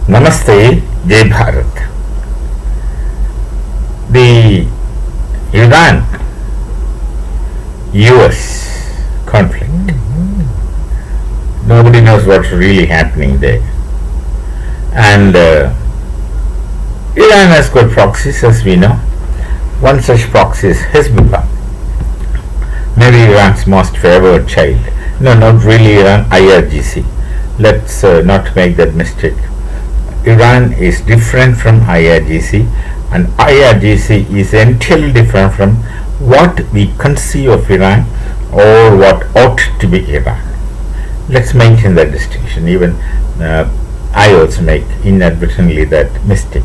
Namaste, Jai Bharat. The Iran-US conflict. Nobody knows what's really happening there. And Iran has got proxies, as we know. One such proxy is Hezbollah. Maybe Iran's most favored child. No, not really Iran, IRGC. Let's not make that mistake. Iran is different from IRGC, and IRGC is entirely different from what we conceive of Iran or what ought to be Iran. Let's maintain that distinction. Even I also make inadvertently that mistake.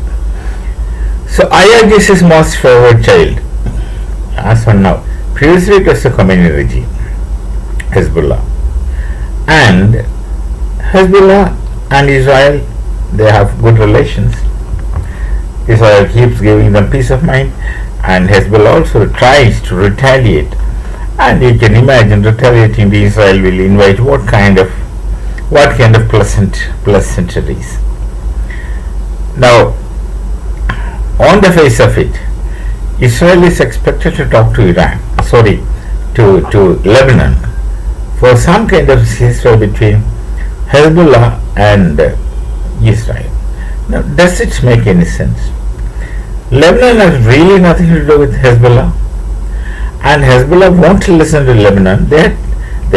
So IRGC's most favored child, as for now, previously it was the Khomeini regime, Hezbollah. And Hezbollah and Israel, they have good relations. Israel keeps giving them peace of mind, and Hezbollah also tries to retaliate. And you can imagine retaliating to Israel will invite what kind of pleasantries. Now, on the face of it, Israel is expected to talk to Lebanon for some kind of ceasefire between Hezbollah and Israel. Now, does it make any sense? Lebanon has really nothing to do with Hezbollah, and Hezbollah won't listen to Lebanon. They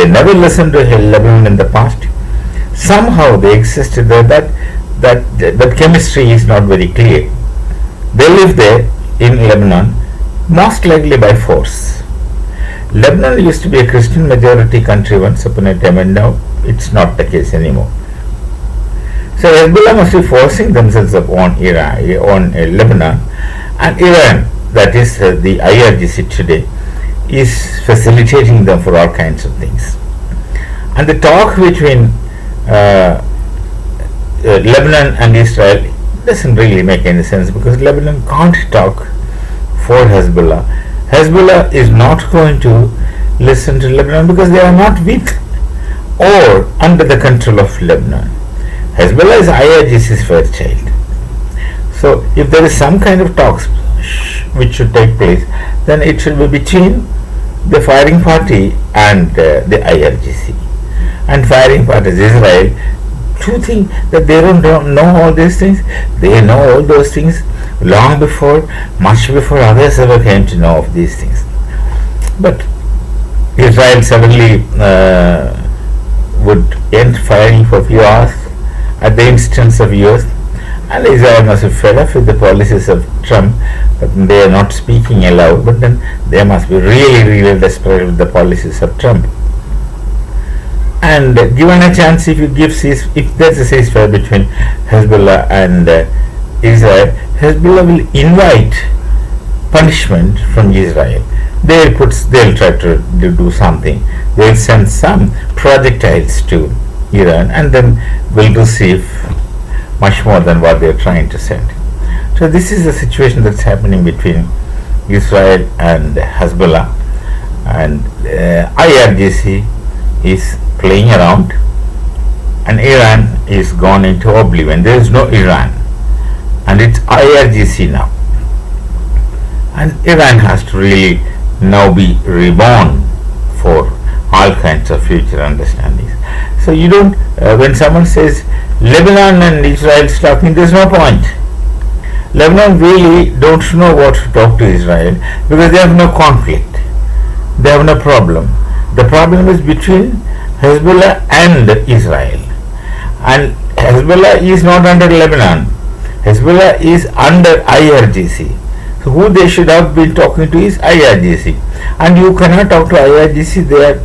never listened to Lebanon in the past. Somehow they existed there. That chemistry is not very clear. They live there in Lebanon, most likely by force. Lebanon used to be a Christian majority country once upon a time, and now it's not the case anymore. So Hezbollah must be forcing themselves upon Lebanon, and Iran, that is the IRGC today, is facilitating them for all kinds of things. And the talk between Lebanon and Israel doesn't really make any sense, because Lebanon can't talk for Hezbollah. Hezbollah is not going to listen to Lebanon because they are not with or under the control of Lebanon. Hezbollah is IRGC's first child. So if there is some kind of talks which should take place, then it should be between the firing party and the IRGC. And firing party is Israel. Do you think that they don't know all these things? They know all those things long before, much before others ever came to know of these things. But Israel suddenly would end firing for a few hours at the instance of US, and Israel must be fed up with the policies of Trump, but they are not speaking aloud, but then they must be really desperate with the policies of Trump. And given a chance, if there's a ceasefire between Hezbollah and Israel, Hezbollah will invite punishment from Israel. They'll try to do something. They'll send some projectiles to Iran, and then will receive much more than what they're trying to send. So this is the situation that's happening between Israel and Hezbollah, and IRGC is playing around, and Iran is gone into oblivion. There is no Iran, and it's IRGC now, and Iran has to really now be reborn for all kinds of future understandings. So you don't, when someone says Lebanon and Israel is talking, there's no point. Lebanon really don't know what to talk to Israel, because they have no conflict, they have no problem. The problem is between Hezbollah and Israel, and Hezbollah is not under Lebanon. Hezbollah is under IRGC. So who they should have been talking to is IRGC, and you cannot talk to IRGC. They are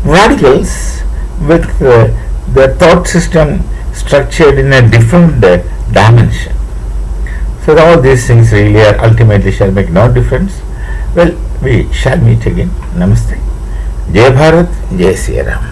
radicals with their thought system structured in a different dimension. So all these things really ultimately shall make no difference. Well, we shall meet again. Namaste. Jai Bharat, Jai Sri Ram.